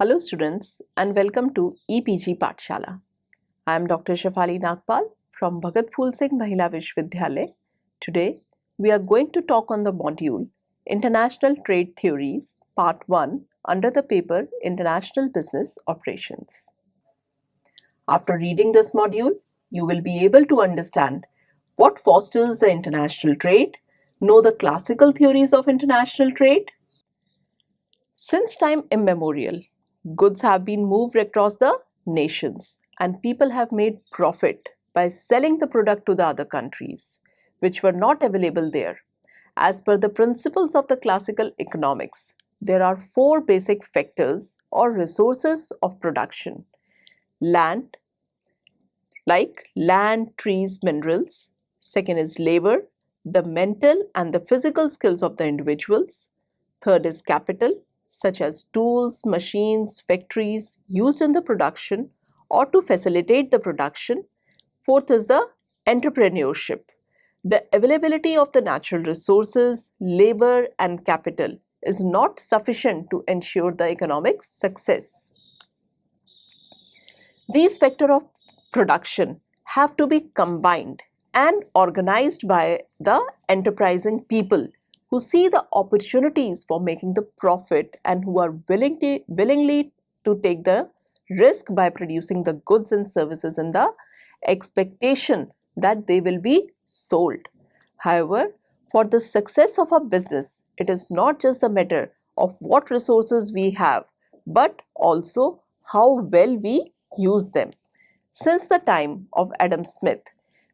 Hello students and welcome to EPG Pathshala. I am Dr. Shafali Nagpal from Bhagat Phul Singh Mahila Vishwavidyalaya. Today we are going to talk on the module International Trade Theories Part 1 under the paper International Business Operations. After reading this module, you will be able to understand what fosters the international trade, know the classical theories of international trade. Since time immemorial, goods have been moved across the nations and people have made profit by selling the product to the other countries, which were not available there. As per the principles of the classical economics, there are four basic factors or resources of production. Land, like land, trees, minerals. Second is labor, the mental and the physical skills of the individuals. Third is capital, such as tools, machines, factories used in the production or to facilitate the production. Fourth is the entrepreneurship, the availability of the natural resources, labor, and capital is not sufficient to ensure the economic success. These factors of production have to be combined and organized by the enterprising people who see the opportunities for making the profit and who are willingly to take the risk by producing the goods and services in the expectation that they will be sold. However, for the success of a business, it is not just a matter of what resources we have, but also how well we use them. Since the time of Adam Smith,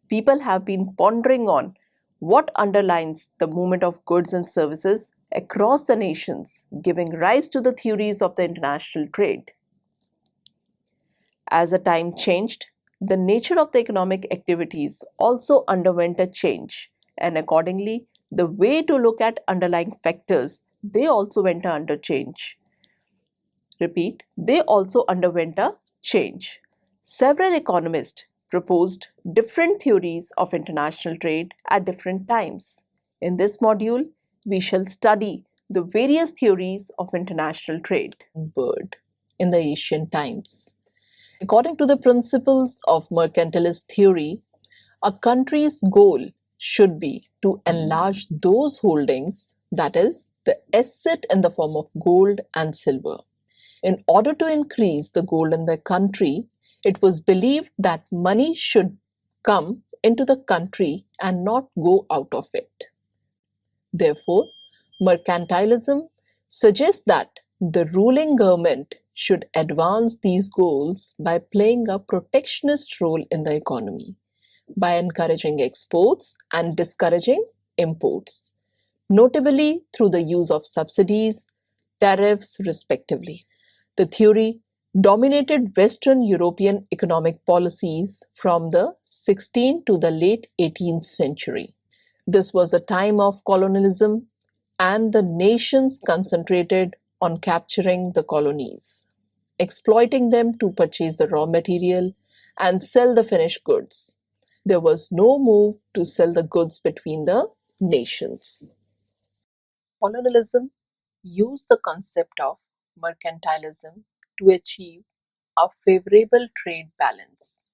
people have been pondering on what underlines the movement of goods and services across the nations, giving rise to the theories of the international trade. As the time changed, the nature of the economic activities also underwent a change, and accordingly, the way to look at underlying factors, they also went under change. Repeat, they also underwent a change. Several economists proposed different theories of international trade at different times. In this module, we shall study the various theories of international trade. Bird in the ancient times. According to the principles of mercantilist theory, a country's goal should be to enlarge those holdings, that is, the asset in the form of gold and silver. In order to increase the gold in the country, it was believed that money should come into the country and not go out of it. Therefore, mercantilism suggests that the ruling government should advance these goals by playing a protectionist role in the economy, by encouraging exports and discouraging imports, notably through the use of subsidies, tariffs, respectively. The theory dominated Western European economic policies from the 16th to the late 18th century. This was a time of colonialism, and the nations concentrated on capturing the colonies, exploiting them to purchase the raw material and sell the finished goods. There was no move to sell the goods between the nations. Colonialism used the concept of mercantilism to achieve a favorable trade balance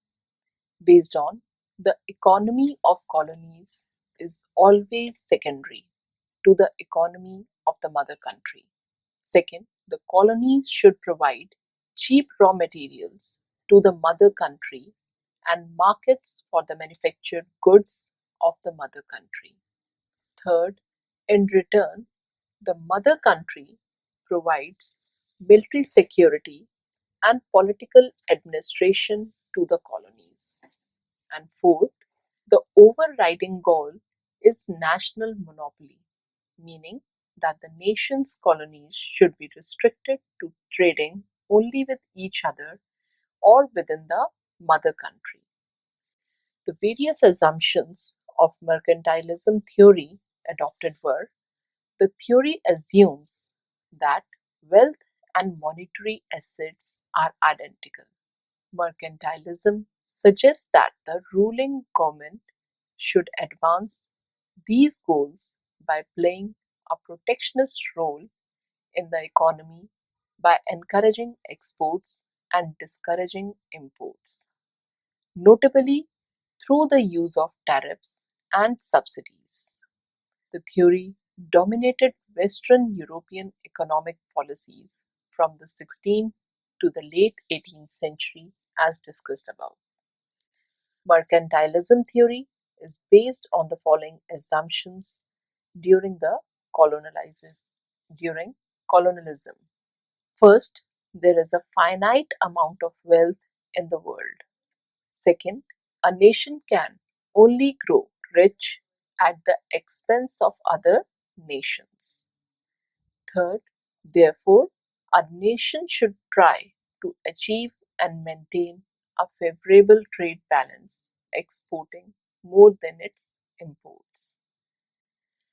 based on the economy of colonies is always secondary to the economy of the mother country. Second, the colonies should provide cheap raw materials to the mother country and markets for the manufactured goods of the mother country. Third, in return, the mother country provides military security and political administration to the colonies. And fourth, the overriding goal is national monopoly, meaning that the nation's colonies should be restricted to trading only with each other or within the mother country. The various assumptions of mercantilism theory adopted were: the theory assumes that wealth and monetary assets are identical. Mercantilism suggests that the ruling government should advance these goals by playing a protectionist role in the economy by encouraging exports and discouraging imports, notably through the use of tariffs and subsidies. The theory dominated Western European economic policies from the 16th to the late 18th century, as discussed above. Mercantilism theory is based on the following assumptions during during colonialism. First, there is a finite amount of wealth in the world. Second, a nation can only grow rich at the expense of other nations. Third, therefore, a nation should try to achieve and maintain a favorable trade balance, exporting more than its imports.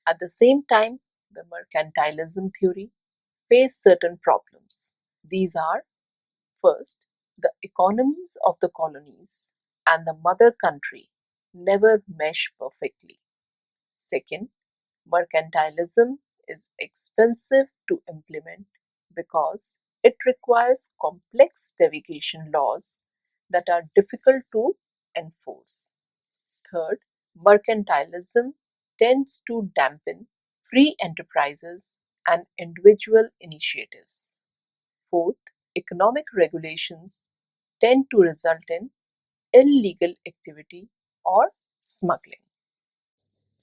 At the same time, the mercantilism theory faced certain problems. These are: first, the economies of the colonies and the mother country never mesh perfectly. Second, mercantilism is expensive to implement because it requires complex navigation laws that are difficult to enforce. Third, mercantilism tends to dampen free enterprises and individual initiatives. Fourth, economic regulations tend to result in illegal activity or smuggling.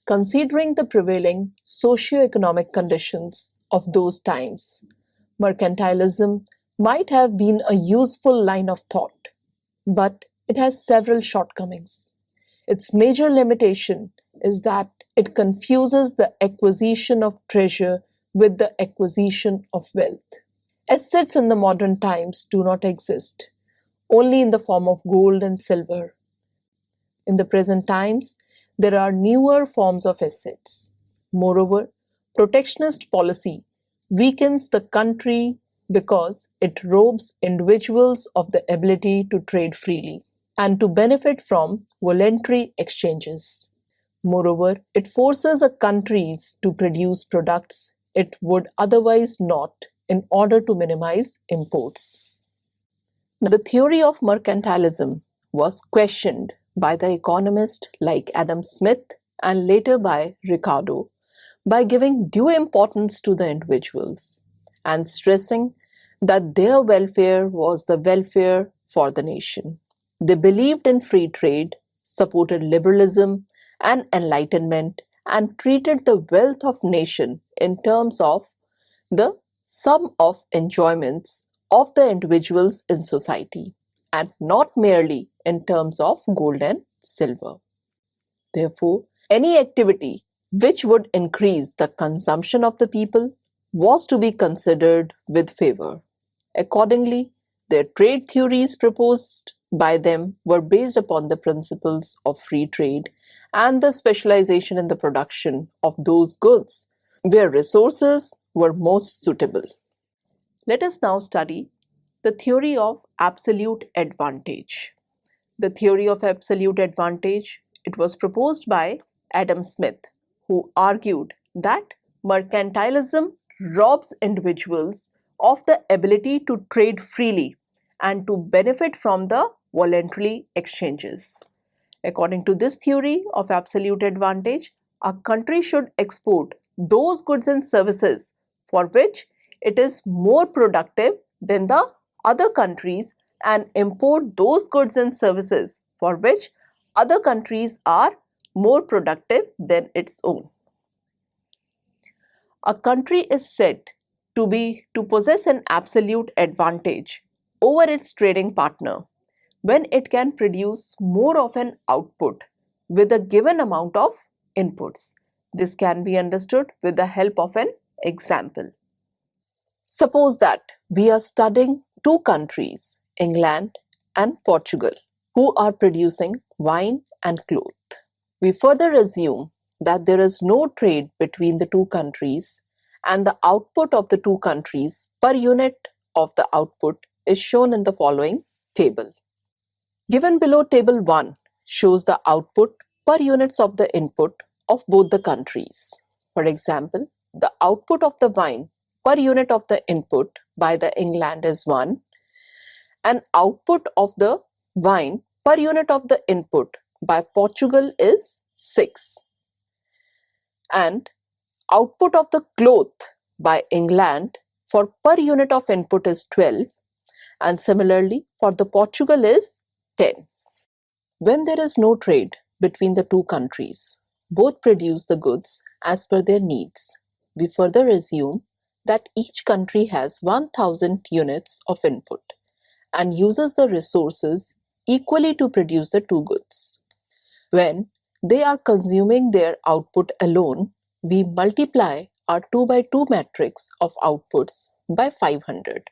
Considering the prevailing socio-economic conditions of those times, mercantilism might have been a useful line of thought, but it has several shortcomings. Its major limitation is that it confuses the acquisition of treasure with the acquisition of wealth. Assets in the modern times do not exist, only in the form of gold and silver. In the present times, there are newer forms of assets. Moreover, protectionist policy weakens the country because it robs individuals of the ability to trade freely and to benefit from voluntary exchanges. Moreover, it forces a countries to produce products it would otherwise not in order to minimize imports. The theory of mercantilism was questioned by the economists like Adam Smith and later by Ricardo by giving due importance to the individuals and stressing that their welfare was the welfare for the nation. They believed in free trade, supported liberalism and enlightenment, and treated the wealth of nation in terms of the sum of enjoyments of the individuals in society and not merely in terms of gold and silver. Therefore, any activity which would increase the consumption of the people was to be considered with favor. Accordingly, their trade theories proposed by them were based upon the principles of free trade and the specialization in the production of those goods where resources were most suitable. Let us now study the theory of absolute advantage. The theory of absolute advantage, it was proposed by Adam Smith, who argued that mercantilism robs individuals of the ability to trade freely and to benefit from the voluntary exchanges. According to this theory of absolute advantage, a country should export those goods and services for which it is more productive than the other countries and import those goods and services for which other countries are more productive than its own. A country is said to possess an absolute advantage over its trading partner when it can produce more of an output with a given amount of inputs. This can be understood with the help of an example. Suppose that we are studying two countries, England and Portugal, who are producing wine and cloth. We further assume that there is no trade between the two countries and the output of the two countries per unit of the output is shown in the following table. Given below, table 1 shows the output per units of the input of both the countries. For example, the output of the wine per unit of the input by the England is 1, and output of the wine per unit of the input by Portugal is 6, and output of the cloth by England for per unit of input is 12, and similarly for the Portugal is 10. When there is no trade between the two countries, both produce the goods as per their needs. We further assume that each country has 1000 units of input and uses the resources equally to produce the two goods. When they are consuming their output alone, we multiply our 2 by 2 matrix of outputs by 500.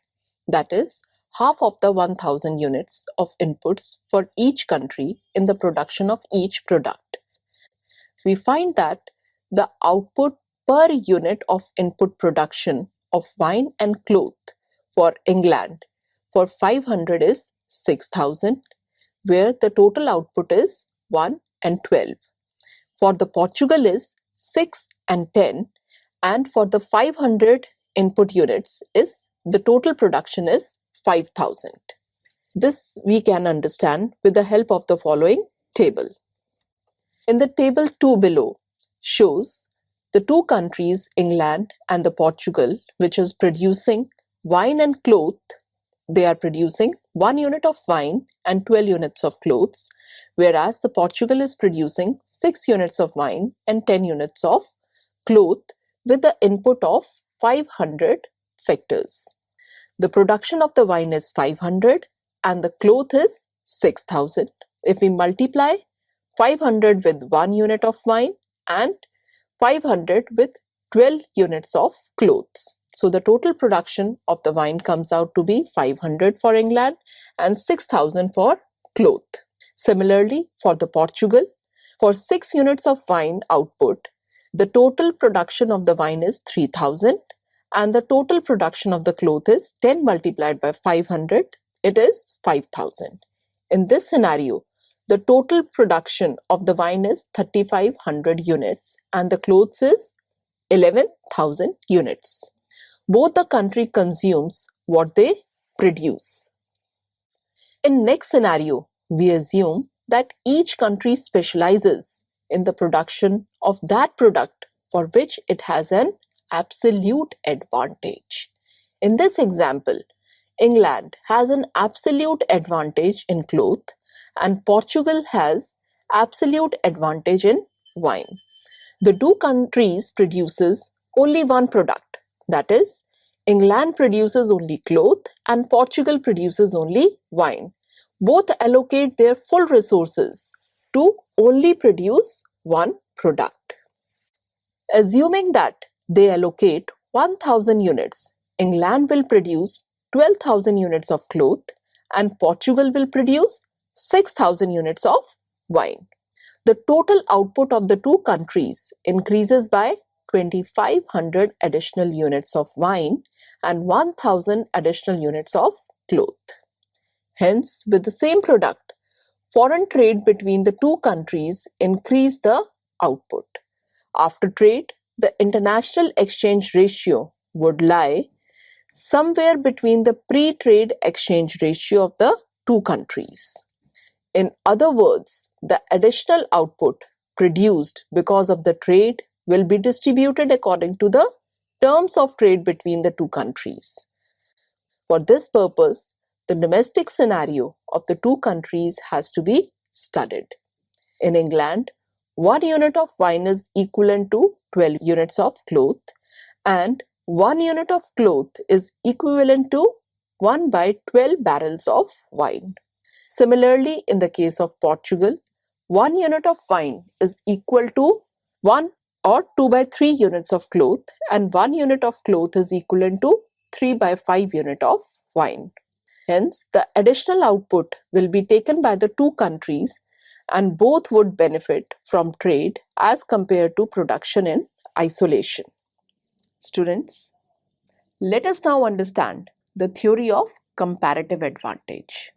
That is, half of the 1000 units of inputs for each country in the production of each product. We find that the output per unit of input production of wine and cloth for England for 500 is 6000, where the total output is 1 and 12. For the Portugal is 6 and 10, and for the 500 input units is the total production is 5000. This we can understand with the help of the following table. In the table 2 below shows the two countries, England and the Portugal, which is producing wine and cloth. They are producing 1 unit of wine and 12 units of clothes, whereas the Portugal is producing 6 units of wine and 10 units of cloth with the input of 500 factors. The production of the wine is 500 and the cloth is 6000. If we multiply 500 with 1 unit of wine and 500 with 12 units of clothes. So the total production of the wine comes out to be 500 for England and 6000 for cloth. Similarly, for the Portugal, for 6 units of wine output, the total production of the wine is 3000 and the total production of the cloth is 10 multiplied by 500, it is 5000. In this scenario, the total production of the wine is 3500 units and the clothes is 11,000 units. Both the country consumes what they produce. In next scenario, we assume that each country specializes in the production of that product for which it has an absolute advantage. In this example, England has an absolute advantage in cloth and Portugal has absolute advantage in wine. The two countries produces only one product, that is, England produces only cloth and Portugal produces only wine. Both allocate their full resources to only produce one product. Assuming that they allocate 1000 units, England will produce 12,000 units of cloth and Portugal will produce 6,000 units of wine. The total output of the two countries increases by 2500 additional units of wine and 1000 additional units of cloth. Hence, with the same product, foreign trade between the two countries increase the output. After trade, the international exchange ratio would lie somewhere between the pre-trade exchange ratio of the two countries. In other words, the additional output produced because of the trade will be distributed according to the terms of trade between the two countries. For this purpose, the domestic scenario of the two countries has to be studied. In England, 1 unit of wine is equivalent to 12 units of cloth and 1 unit of cloth is equivalent to 1 by 12 barrels of wine. Similarly, in the case of Portugal, 1 unit of wine is equal to 1 or 2 by 3 units of cloth and 1 unit of cloth is equivalent to 3 by 5 unit of wine. Hence, the additional output will be taken by the two countries and both would benefit from trade as compared to production in isolation. Students, let us now understand the theory of comparative advantage.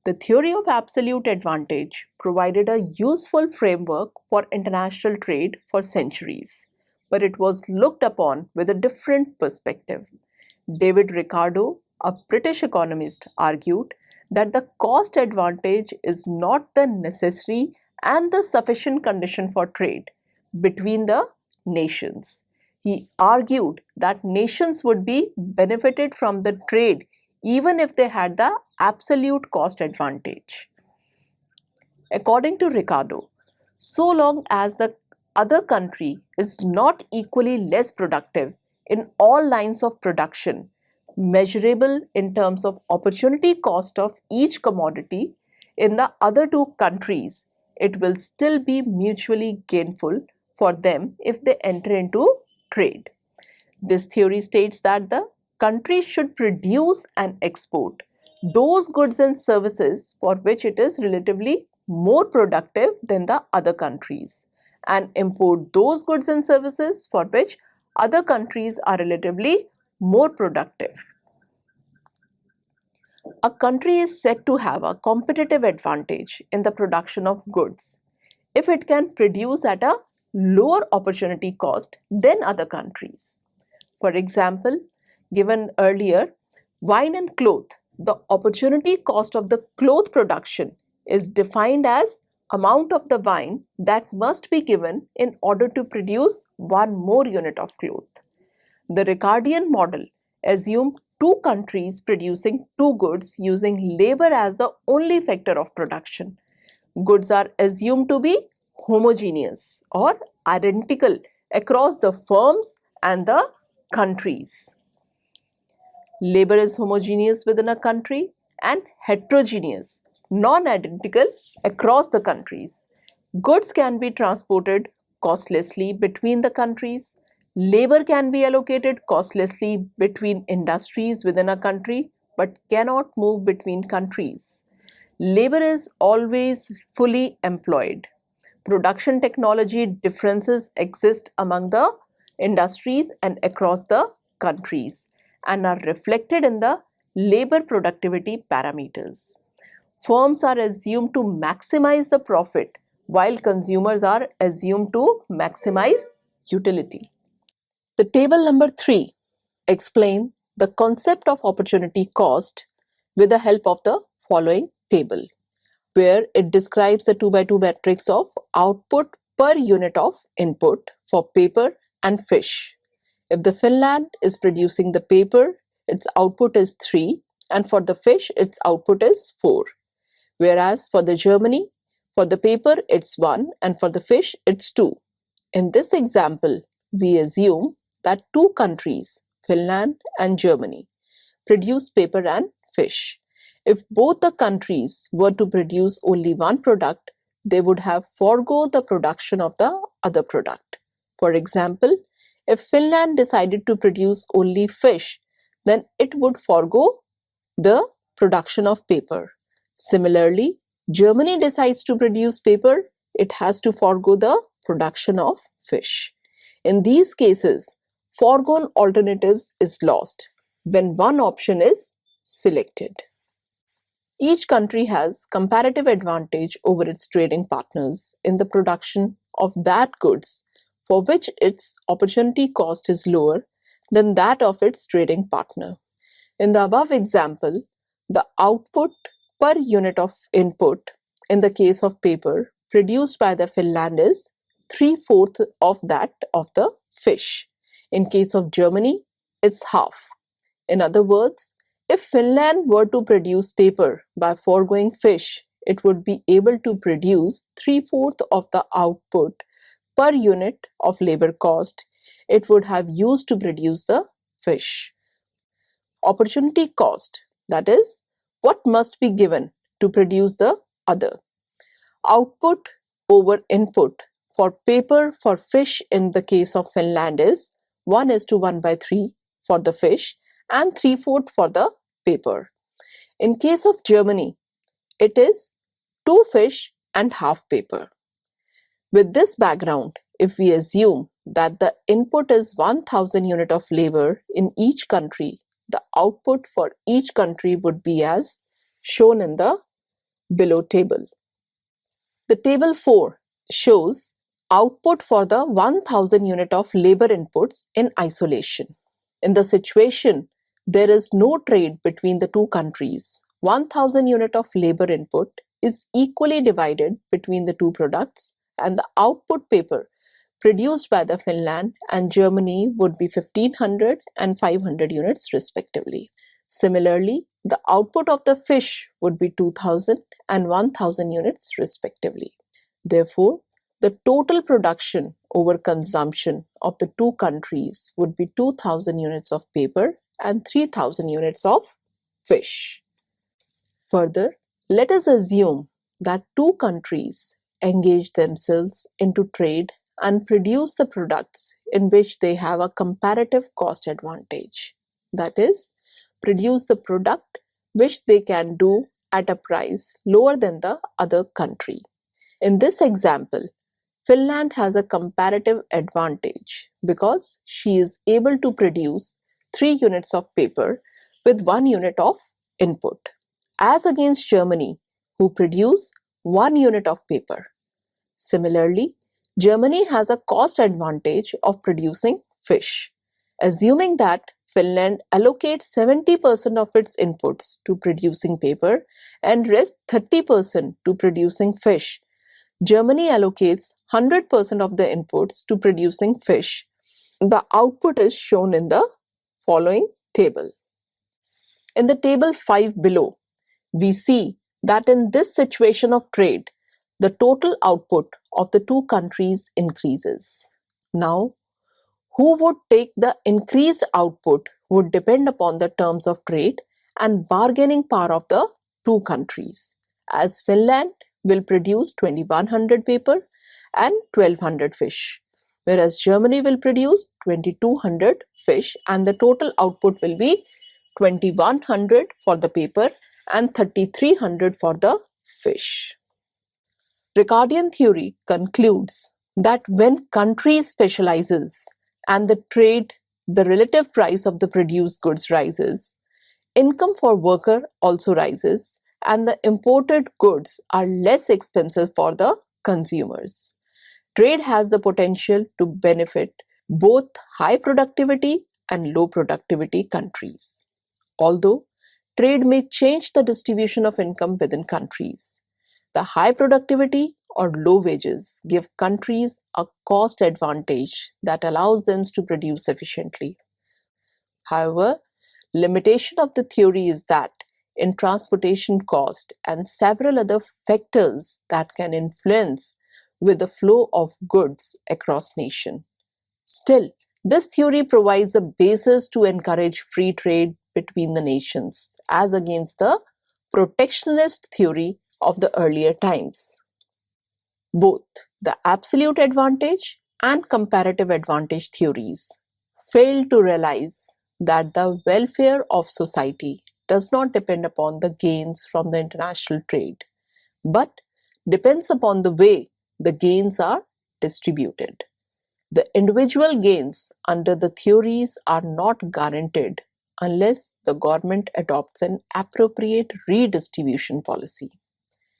The theory of absolute advantage provided a useful framework for international trade for centuries. but it was looked upon with a different perspective. David Ricardo, a British economist, argued that the cost advantage is not the necessary and the sufficient condition for trade between the nations. He argued that nations would be benefited from the trade even if they had the absolute cost advantage. According to Ricardo, so long as the other country is not equally less productive in all lines of production, measurable in terms of opportunity cost of each commodity in the other two countries, it will still be mutually gainful for them if they enter into trade. This theory states that the country should produce and export those goods and services for which it is relatively more productive than the other countries, and import those goods and services for which other countries are relatively more productive. A country is said to have a competitive advantage in the production of goods if it can produce at a lower opportunity cost than other countries. For example, given earlier, wine and cloth, the opportunity cost of the cloth production is defined as amount of the wine that must be given in order to produce one more unit of cloth. The Ricardian model assumed two countries producing two goods using labor as the only factor of production. Goods are assumed to be homogeneous or identical across the firms and the countries. Labor is homogeneous within a country and heterogeneous, non-identical across the countries. Goods can be transported costlessly between the countries. Labor can be allocated costlessly between industries within a country but cannot move between countries. Labor is always fully employed. Production technology differences exist among the industries and across the countries and are reflected in the labor productivity parameters. Firms are assumed to maximize the profit while consumers are assumed to maximize utility. The table number 3 explains the concept of opportunity cost with the help of the following table, where it describes the 2x2 matrix of output per unit of input for paper and fish. If the Finland is producing the paper, its output is 3, and for the fish, its output is 4. Whereas for the Germany, for the paper, it's 1, and for the fish, it's 2. In this example, we assume that two countries, Finland and Germany, produce paper and fish. If both the countries were to produce only one product, they would have forego the production of the other product. For example, if Finland decided to produce only fish, then it would forego the production of paper. Similarly, Germany decides to produce paper, it has to forego the production of fish. In these cases, foregone alternatives is lost when one option is selected. Each country has comparative advantage over its trading partners in the production of that goods for which its opportunity cost is lower than that of its trading partner. In the above example, the output per unit of input in the case of paper produced by the Finland is 3/4 of that of the fish. In case of Germany, it's half. In other words, if Finland were to produce paper by foregoing fish, it would be able to produce 3/4 of the output per unit of labor cost it would have used to produce the fish. Opportunity cost, that is, what must be given to produce the other. Output over input for paper for fish in the case of Finland is 1:1/3 for the fish and 3/4 for the paper. In case of Germany, it is 2 fish and half paper. With this background, if we assume that the input is 1000 unit of labor in each country, the output for each country would be as shown in the below table. The table 4 shows output for the 1000 unit of labor inputs in isolation. In the situation, there is no trade between the two countries. 1000 unit of labor input is equally divided between the two products, and the output paper produced by the Finland and Germany would be 1500 and 500 units respectively. Similarly, the output of the fish would be 2000 and 1000 units respectively. Therefore, the total production over consumption of the two countries would be 2000 units of paper and 3000 units of fish. Further, let us assume that two countries engage themselves into trade and produce the products in which they have a comparative cost advantage. That is, produce the product which they can do at a price lower than the other country. In this example, Finland has a comparative advantage because she is able to produce 3 units of paper with 1 unit of input, as against Germany, who produce 1 unit of paper. Similarly, Germany has a cost advantage of producing fish. Assuming that Finland allocates 70% of its inputs to producing paper and rest 30% to producing fish, Germany allocates 100% of the inputs to producing fish. The output is shown in the following table. In the table 5 below, we see that in this situation of trade, the total output of the two countries increases. Now, who would take the increased output would depend upon the terms of trade and bargaining power of the two countries, as Finland will produce 2100 paper and 1200 fish, whereas Germany will produce 2200 fish, and the total output will be 2100 for the paper and 3300 for the fish. Ricardian theory concludes that when country specializes and the relative price of the produced goods rises, income for worker also rises, and the imported goods are less expensive for the consumers. Trade has the potential to benefit both high productivity and low productivity countries. Although trade may change the distribution of income within countries, the high productivity or low wages give countries a cost advantage that allows them to produce efficiently. However, limitation of the theory is that in transportation cost and several other factors that can influence with the flow of goods across nation. Still, this theory provides a basis to encourage free trade between the nations as against the protectionist theory of the earlier times. Both the absolute advantage and comparative advantage theories fail to realize that the welfare of society does not depend upon the gains from the international trade, but depends upon the way the gains are distributed. The individual gains under the theories are not guaranteed unless the government adopts an appropriate redistribution policy.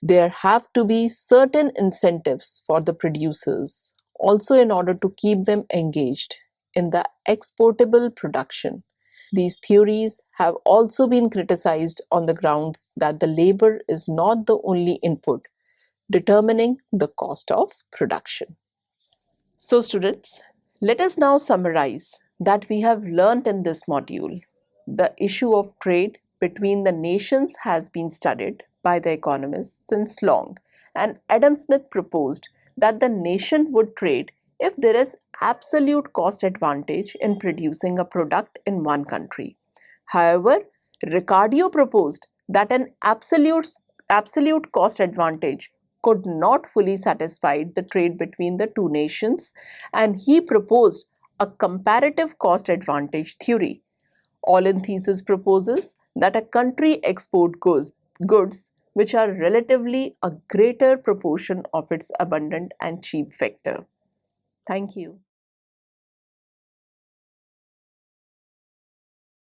There have to be certain incentives for the producers also in order to keep them engaged in the exportable production. These theories have also been criticized on the grounds that the labor is not the only input determining the cost of production. So students, let us now summarize that we have learnt in this module. The issue of trade between the nations has been studied by the economists since long, and Adam Smith proposed that the nation would trade if there is absolute cost advantage in producing a product in one country. However, Ricardo proposed that an absolute cost advantage could not fully satisfy the trade between the two nations, and he proposed a comparative cost advantage theory. Olin thesis proposes that a country export goods which are relatively a greater proportion of its abundant and cheap factor. Thank you.